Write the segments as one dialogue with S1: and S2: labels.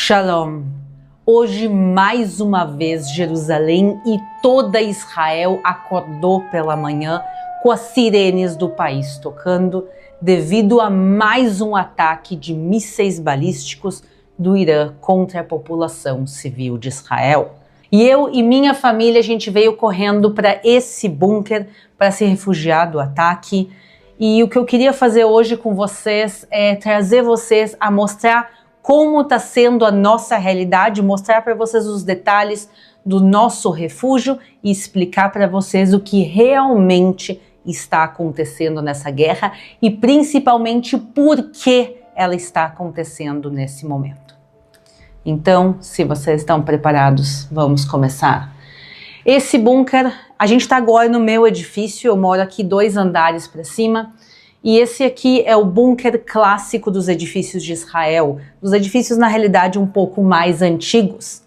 S1: Shalom! Hoje, mais uma vez, Jerusalém e toda Israel acordou pela manhã com as sirenes do país tocando devido a mais um ataque de mísseis balísticos do Irã contra a população civil de Israel. E eu e minha família, a gente veio correndo para esse bunker para se refugiar do ataque. E o que eu queria fazer hoje com vocês é trazer vocês a mostrar como está sendo a nossa realidade, mostrar para vocês os detalhes do nosso refúgio e explicar para vocês o que realmente está acontecendo nessa guerra e principalmente por que ela está acontecendo nesse momento. Então, se vocês estão preparados, vamos começar. Esse bunker, a gente está agora no meu edifício, eu moro aqui 2 andares para cima. E esse aqui é o bunker clássico dos edifícios de Israel, dos edifícios na realidade um pouco mais antigos.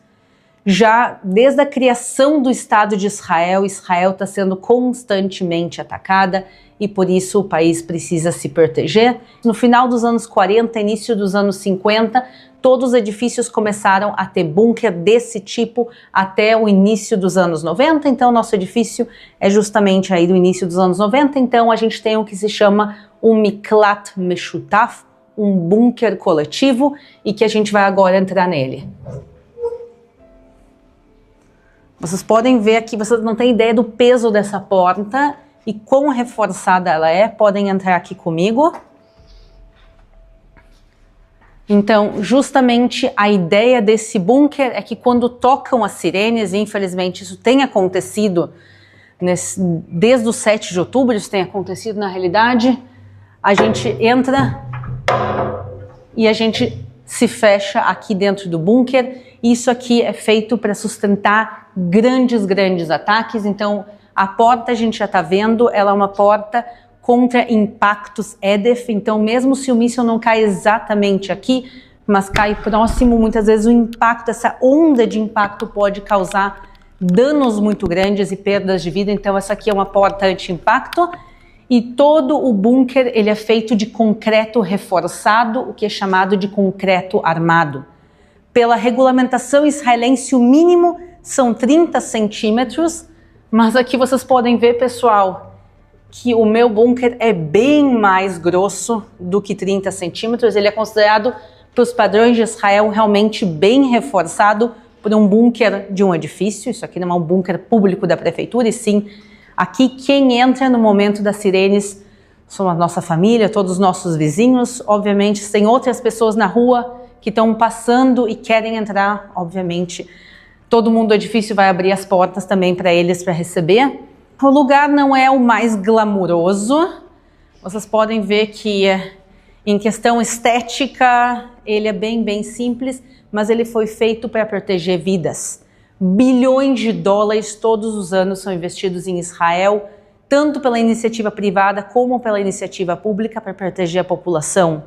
S1: Já desde a criação do Estado de Israel, Israel está sendo constantemente atacada e por isso o país precisa se proteger. No final dos anos 40, início dos anos 50, todos os edifícios começaram a ter bunker desse tipo até o início dos anos 90, então nosso edifício é justamente aí do início dos anos 90, então a gente tem o que se chama um Miklat Meshutaf, um bunker coletivo, e que a gente vai agora entrar nele. Vocês podem ver aqui, vocês não têm ideia do peso dessa porta e quão reforçada ela é, podem entrar aqui comigo. Então, justamente a ideia desse bunker é que quando tocam as sirenes, e infelizmente isso tem acontecido desde o 7 de outubro, isso tem acontecido na realidade, a gente entra e a gente se fecha aqui dentro do bunker. Isso aqui é feito para sustentar grandes ataques, então a porta a gente já está vendo, ela é uma porta contra impactos EDF, então mesmo se o míssil não cai exatamente aqui, mas cai próximo, muitas vezes o impacto, essa onda de impacto pode causar danos muito grandes e perdas de vida, então essa aqui é uma porta anti-impacto e todo o bunker ele é feito de concreto reforçado, o que é chamado de concreto armado. Pela regulamentação israelense, o mínimo são 30 centímetros, mas aqui vocês podem ver, pessoal, que o meu bunker é bem mais grosso do que 30 centímetros. Ele é considerado, para os padrões de Israel, realmente bem reforçado por um bunker de um edifício. Isso aqui não é um bunker público da prefeitura, e sim, aqui quem entra no momento das sirenes são a nossa família, todos os nossos vizinhos. Obviamente, tem outras pessoas na rua que estão passando e querem entrar, obviamente. Todo mundo do edifício vai abrir as portas também para eles para receber. O lugar não é o mais glamuroso. Vocês podem ver que em questão estética ele é bem simples, mas ele foi feito para proteger vidas. Bilhões de dólares todos os anos são investidos em Israel, tanto pela iniciativa privada como pela iniciativa pública para proteger a população.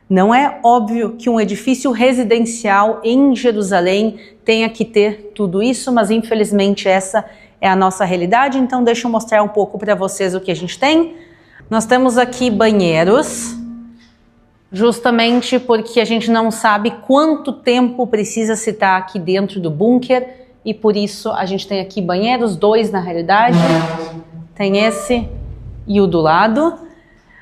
S1: Não é óbvio que um edifício residencial em Jerusalém tenha que ter tudo isso, mas infelizmente essa é a nossa realidade, então deixa eu mostrar um pouco para vocês o que a gente tem. Nós temos aqui banheiros, justamente porque a gente não sabe quanto tempo precisa se estar aqui dentro do bunker, e por isso a gente tem aqui banheiros, 2 na realidade, tem esse e o do lado.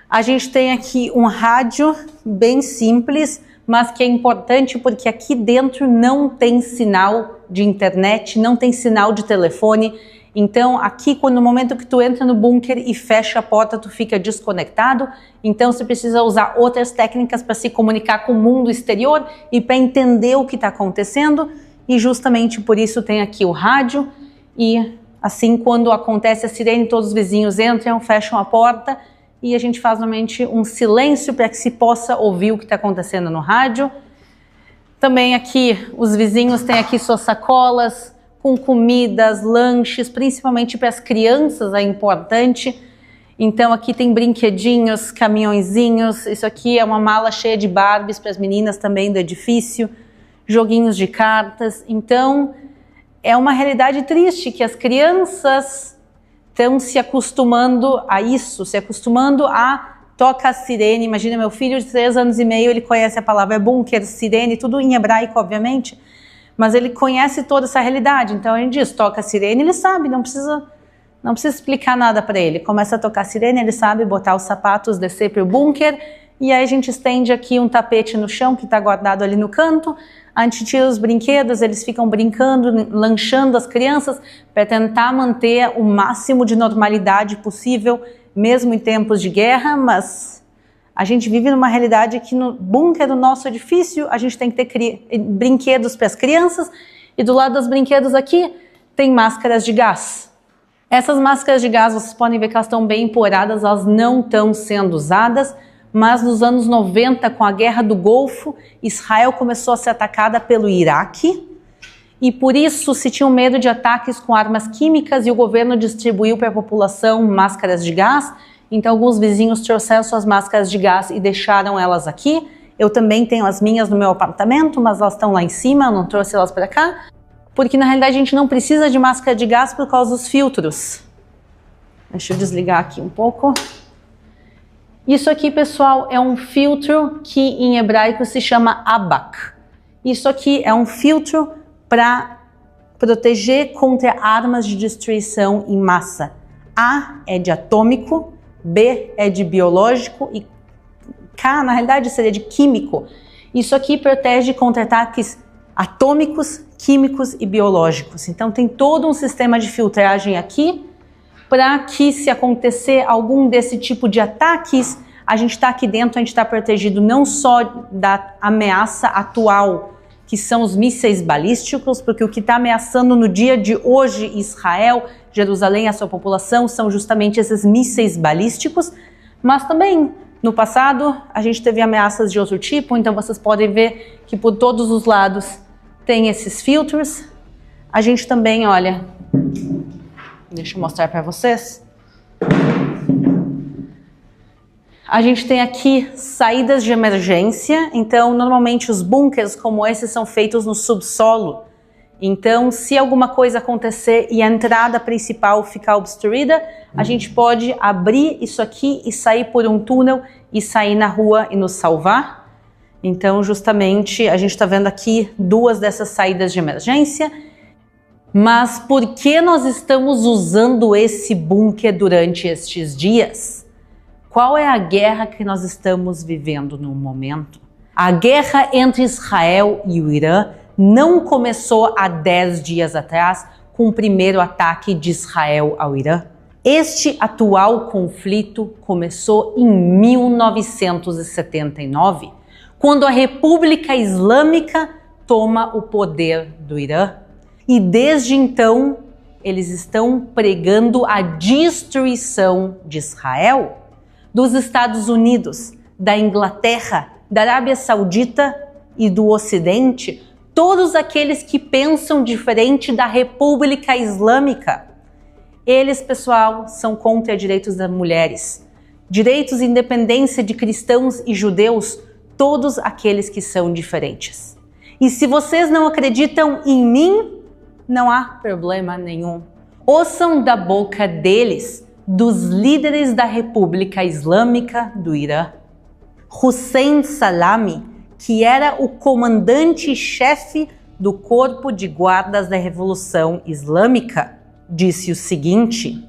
S1: A gente tem aqui um rádio bem simples, mas que é importante porque aqui dentro não tem sinal de internet, não tem sinal de telefone. Então aqui, no momento que tu entra no bunker e fecha a porta, tu fica desconectado. Então você precisa usar outras técnicas para se comunicar com o mundo exterior e para entender o que está acontecendo. E justamente por isso tem aqui o rádio. E assim, quando acontece a sirene, todos os vizinhos entram, fecham a porta e a gente faz normalmente um silêncio para que se possa ouvir o que está acontecendo no rádio. Também aqui, os vizinhos têm aqui suas sacolas com comidas, lanches, principalmente para as crianças é importante. Então aqui tem brinquedinhos, caminhõezinhos, isso aqui é uma mala cheia de Barbies para as meninas também do edifício, joguinhos de cartas. Então é uma realidade triste que as crianças estão se acostumando a isso, se acostumando a toca a sirene. Imagina, meu filho de 3 anos e meio, ele conhece a palavra bunker, sirene, tudo em hebraico, obviamente, mas ele conhece toda essa realidade. Então ele diz, toca a sirene, ele sabe, não precisa explicar nada para ele. Começa a tocar a sirene, ele sabe botar os sapatos, descer para o bunker, e aí a gente estende aqui um tapete no chão que está guardado ali no canto, a gente tira os brinquedos, eles ficam brincando, lanchando as crianças, para tentar manter o máximo de normalidade possível, mesmo em tempos de guerra, mas a gente vive numa realidade que no bunker do nosso edifício, a gente tem que ter brinquedos para as crianças, e do lado dos brinquedos aqui, tem máscaras de gás. Essas máscaras de gás, vocês podem ver que elas estão bem empoeiradas, elas não estão sendo usadas, mas nos anos 90, com a Guerra do Golfo, Israel começou a ser atacada pelo Iraque, e por isso se tinha medo de ataques com armas químicas, e o governo distribuiu para a população máscaras de gás. Então alguns vizinhos trouxeram suas máscaras de gás e deixaram elas aqui. Eu também tenho as minhas no meu apartamento, mas elas estão lá em cima, eu não trouxe elas para cá, porque na realidade a gente não precisa de máscara de gás por causa dos filtros. Deixa eu desligar aqui um pouco. Isso aqui, pessoal, é um filtro que em hebraico se chama abak. Isso aqui é um filtro para proteger contra armas de destruição em massa. A é de atômico, B é de biológico e K, na realidade, seria de químico. Isso aqui protege contra ataques atômicos, químicos e biológicos. Então tem todo um sistema de filtragem aqui para que, se acontecer algum desse tipo de ataques, a gente está aqui dentro, a gente está protegido não só da ameaça atual, que são os mísseis balísticos, porque o que está ameaçando no dia de hoje Israel, Jerusalém, a sua população, são justamente esses mísseis balísticos, mas também no passado a gente teve ameaças de outro tipo, então vocês podem ver que por todos os lados tem esses filtros. A gente também, olha, deixa eu mostrar para vocês. A gente tem aqui saídas de emergência, então normalmente os bunkers como esse são feitos no subsolo. Então se alguma coisa acontecer e a entrada principal ficar obstruída, a gente pode abrir isso aqui e sair por um túnel e sair na rua e nos salvar. Então justamente a gente está vendo aqui 2 dessas saídas de emergência. Mas por que nós estamos usando esse bunker durante estes dias? Qual é a guerra que nós estamos vivendo no momento? A guerra entre Israel e o Irã não começou há 10 dias atrás com o primeiro ataque de Israel ao Irã. Este atual conflito começou em 1979, quando a República Islâmica toma o poder do Irã. E desde então, eles estão pregando a destruição de Israel, dos Estados Unidos, da Inglaterra, da Arábia Saudita e do Ocidente, todos aqueles que pensam diferente da República Islâmica. Eles, pessoal, são contra direitos das mulheres, direitos e independência de cristãos e judeus, todos aqueles que são diferentes. E se vocês não acreditam em mim, não há problema nenhum. Ouçam da boca deles, dos líderes da República Islâmica do Irã. Hussein Salami, que era o comandante-chefe do Corpo de Guardas da Revolução Islâmica, disse o seguinte: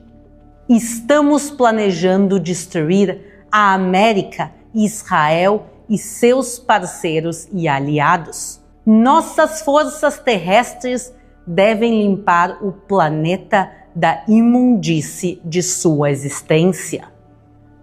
S1: estamos planejando destruir a América, Israel e seus parceiros e aliados. Nossas forças terrestres devem limpar o planeta da imundície de sua existência.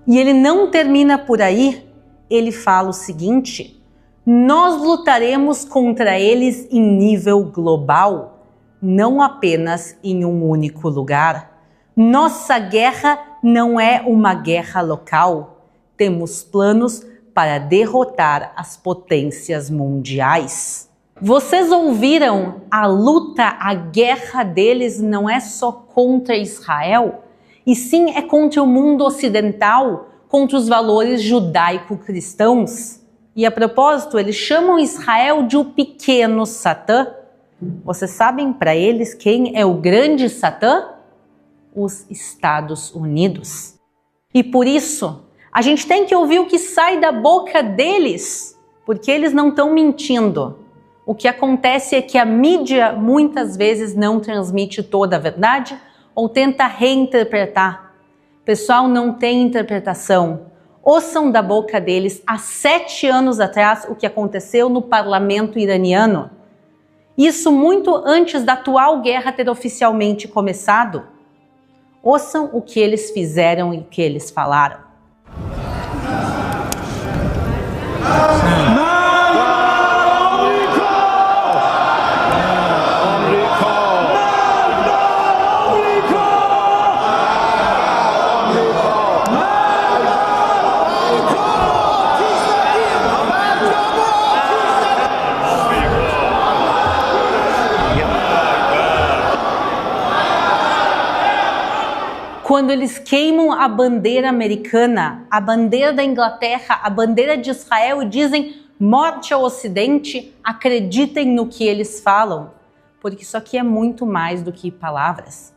S1: E ele não termina por aí, ele fala o seguinte: nós lutaremos contra eles em nível global, não apenas em um único lugar. Nossa guerra não é uma guerra local. Temos planos para derrotar as potências mundiais. Vocês ouviram? A luta, a guerra deles não é só contra Israel, e sim é contra o mundo ocidental, contra os valores judaico-cristãos. E a propósito, eles chamam Israel de o pequeno Satã. Vocês sabem para eles quem é o grande Satã? Os Estados Unidos. E por isso, A gente tem que ouvir o que sai da boca deles, porque eles não estão mentindo. O que acontece é que a mídia muitas vezes não transmite toda a verdade ou tenta reinterpretar. O pessoal não tem interpretação. Ouçam da boca deles há 7 anos atrás o que aconteceu no parlamento iraniano. Isso muito antes da atual guerra ter oficialmente começado. Ouçam o que eles fizeram e o que eles falaram. Quando eles queimam a bandeira americana, a bandeira da Inglaterra, a bandeira de Israel e dizem morte ao Ocidente, acreditem no que eles falam, porque isso aqui é muito mais do que palavras.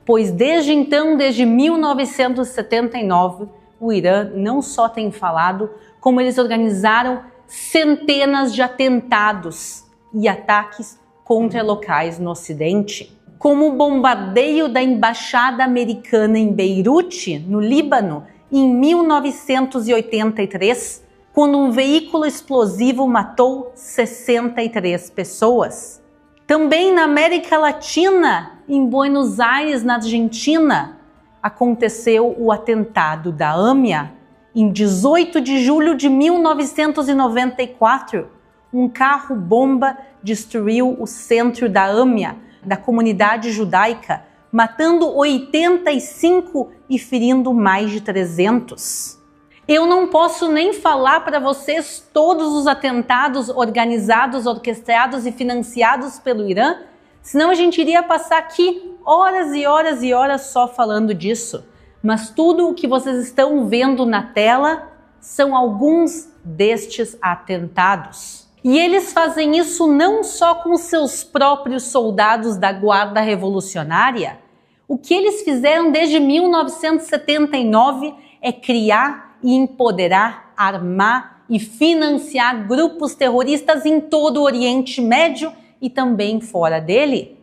S1: Pois desde então, desde 1979, o Irã não só tem falado, como eles organizaram centenas de atentados e ataques contra locais no Ocidente. Como o bombardeio da embaixada americana em Beirute, no Líbano, em 1983, quando um veículo explosivo matou 63 pessoas. Também na América Latina, em Buenos Aires, na Argentina, aconteceu o atentado da AMIA. Em 18 de julho de 1994, um carro-bomba destruiu o centro da AMIA, da comunidade judaica, matando 85 e ferindo mais de 300. Eu não posso nem falar para vocês todos os atentados organizados, orquestrados e financiados pelo Irã, senão a gente iria passar aqui horas e horas e horas só falando disso. Mas tudo o que vocês estão vendo na tela são alguns destes atentados. E eles fazem isso não só com seus próprios soldados da Guarda Revolucionária. O que eles fizeram desde 1979 é criar e empoderar, armar e financiar grupos terroristas em todo o Oriente Médio e também fora dele.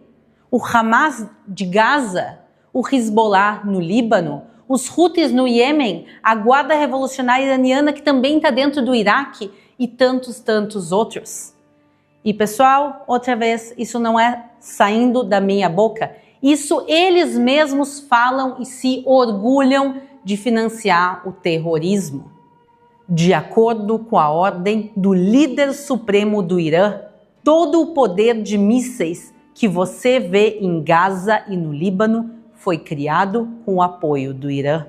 S1: O Hamas de Gaza, o Hezbollah no Líbano, os Houthis no Iêmen, a Guarda Revolucionária Iraniana que também está dentro do Iraque, e tantos outros. E pessoal, outra vez, isso não é saindo da minha boca. Isso eles mesmos falam e se orgulham de financiar o terrorismo. De acordo com a ordem do líder supremo do Irã, todo o poder de mísseis que você vê em Gaza e no Líbano foi criado com o apoio do Irã.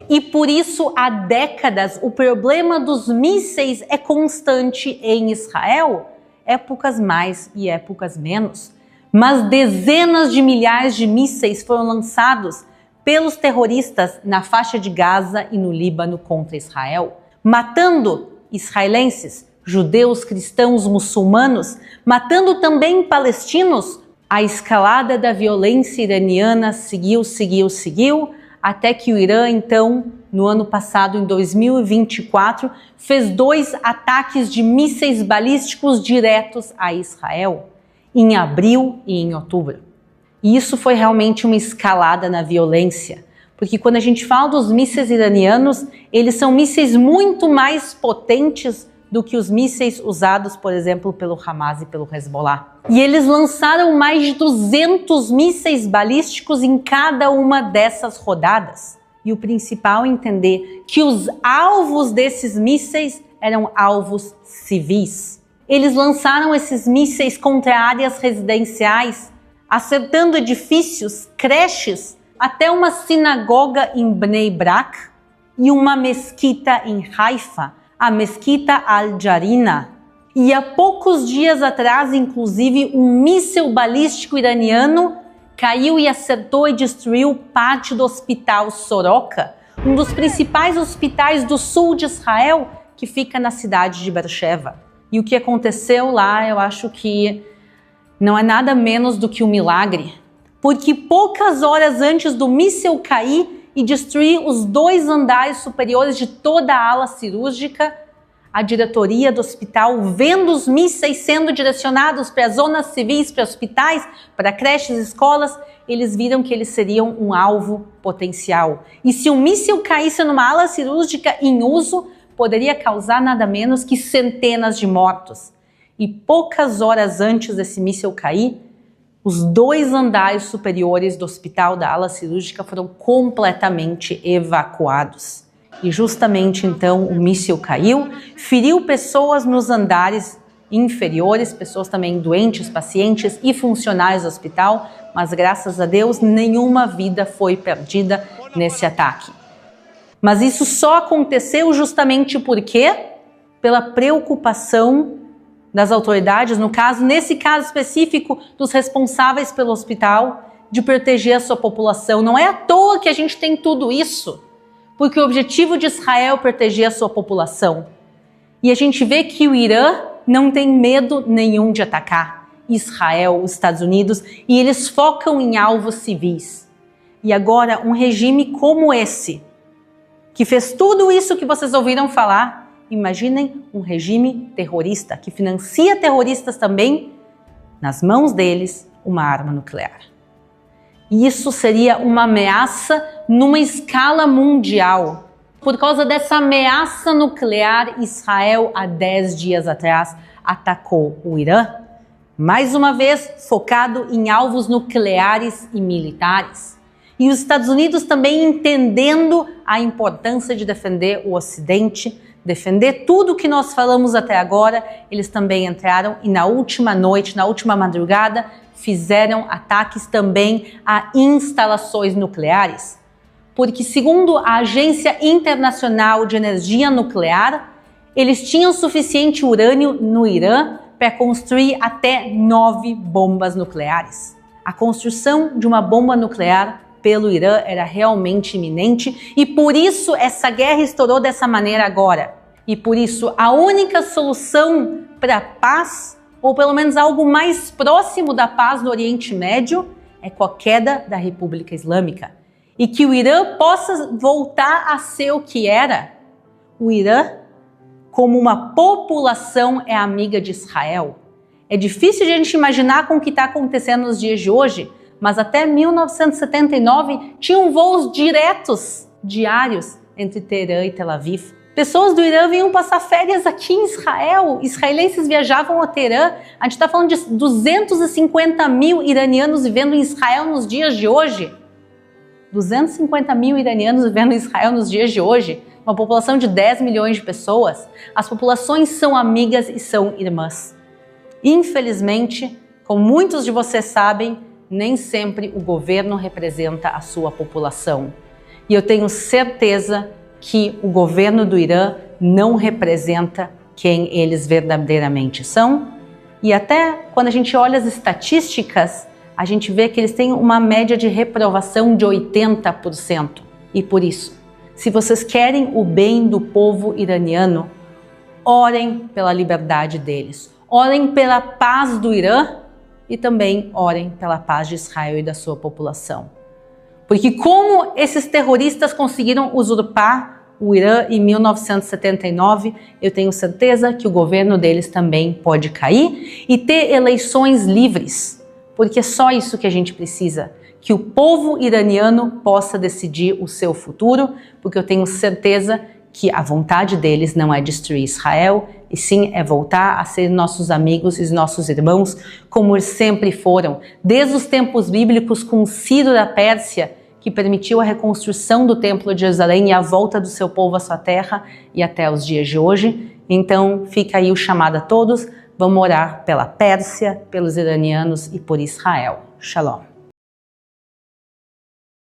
S1: E por isso, há décadas, o problema dos mísseis é constante em Israel, épocas mais e épocas menos. Mas dezenas de milhares de mísseis foram lançados pelos terroristas na faixa de Gaza e no Líbano contra Israel, matando israelenses, judeus, cristãos, muçulmanos, matando também palestinos. A escalada da violência iraniana seguiu, até que o Irã, então, no ano passado, em 2024, fez 2 ataques de mísseis balísticos diretos a Israel, em abril e em outubro. E isso foi realmente uma escalada na violência, porque quando a gente fala dos mísseis iranianos, eles são mísseis muito mais potentes do que os mísseis usados, por exemplo, pelo Hamas e pelo Hezbollah. E eles lançaram mais de 200 mísseis balísticos em cada uma dessas rodadas. E o principal é entender que os alvos desses mísseis eram alvos civis. Eles lançaram esses mísseis contra áreas residenciais, acertando edifícios, creches, até uma sinagoga em Bnei Brak e uma mesquita em Haifa, a mesquita Al-Jarina. E há poucos dias atrás, inclusive, um míssil balístico iraniano caiu e acertou e destruiu parte do hospital Soroka, um dos principais hospitais do sul de Israel, que fica na cidade de Beersheba. E o que aconteceu lá, eu acho que não é nada menos do que um milagre, porque poucas horas antes do míssil cair, e destruir os 2 andares superiores de toda a ala cirúrgica, a diretoria do hospital, vendo os mísseis sendo direcionados para zonas civis, para hospitais, para creches, escolas, eles viram que eles seriam um alvo potencial. E se um míssil caísse numa ala cirúrgica em uso, poderia causar nada menos que centenas de mortos. E poucas horas antes desse míssil cair, os 2 andares superiores do hospital da ala cirúrgica foram completamente evacuados. E justamente então o míssil caiu, feriu pessoas nos andares inferiores, pessoas também doentes, pacientes e funcionários do hospital, mas graças a Deus nenhuma vida foi perdida nesse ataque. Mas isso só aconteceu justamente porque pela preocupação das autoridades, nesse caso específico dos responsáveis pelo hospital, de proteger a sua população. Não é à toa que a gente tem tudo isso, porque o objetivo de Israel é proteger a sua população. E a gente vê que o Irã não tem medo nenhum de atacar Israel, os Estados Unidos, e eles focam em alvos civis. E agora, um regime como esse, que fez tudo isso que vocês ouviram falar, imaginem um regime terrorista, que financia terroristas também, nas mãos deles, uma arma nuclear. E isso seria uma ameaça numa escala mundial. Por causa dessa ameaça nuclear, Israel, há 10 dias atrás, atacou o Irã, mais uma vez focado em alvos nucleares e militares. E os Estados Unidos também entendendo a importância de defender o Ocidente, defender tudo o que nós falamos até agora, eles também entraram e na última noite, na última madrugada, fizeram ataques também a instalações nucleares. Porque, segundo a Agência Internacional de Energia Nuclear, eles tinham suficiente urânio no Irã para construir até 9 bombas nucleares. A construção de uma bomba nuclear pelo Irã era realmente iminente e por isso essa guerra estourou dessa maneira agora. E por isso a única solução para a paz, ou pelo menos algo mais próximo da paz no Oriente Médio, é com a queda da República Islâmica. E que o Irã possa voltar a ser o que era. O Irã, como uma população, é amiga de Israel. É difícil de a gente imaginar com o que está acontecendo nos dias de hoje, mas até 1979 tinham voos diretos, diários, entre Teherã e Tel Aviv. Pessoas do Irã vinham passar férias aqui em Israel. Israelenses viajavam a Teherã. A gente está falando de 250 mil iranianos vivendo em Israel nos dias de hoje. 250 mil iranianos vivendo em Israel nos dias de hoje. Uma população de 10 milhões de pessoas. As populações são amigas e são irmãs. Infelizmente, como muitos de vocês sabem, nem sempre o governo representa a sua população. E eu tenho certeza que o governo do Irã não representa quem eles verdadeiramente são. E até quando a gente olha as estatísticas, a gente vê que eles têm uma média de reprovação de 80%. E por isso, se vocês querem o bem do povo iraniano, orem pela liberdade deles. Orem pela paz do Irã e também orem pela paz de Israel e da sua população. Porque como esses terroristas conseguiram usurpar o Irã em 1979, eu tenho certeza que o governo deles também pode cair e ter eleições livres. Porque é só isso que a gente precisa, que o povo iraniano possa decidir o seu futuro, porque eu tenho certeza que a vontade deles não é destruir Israel, e sim é voltar a ser nossos amigos e nossos irmãos, como eles sempre foram, desde os tempos bíblicos com Ciro da Pérsia, que permitiu a reconstrução do Templo de Jerusalém e a volta do seu povo à sua terra, e até os dias de hoje. Então fica aí o chamado a todos, vamos orar pela Pérsia, pelos iranianos e por Israel. Shalom.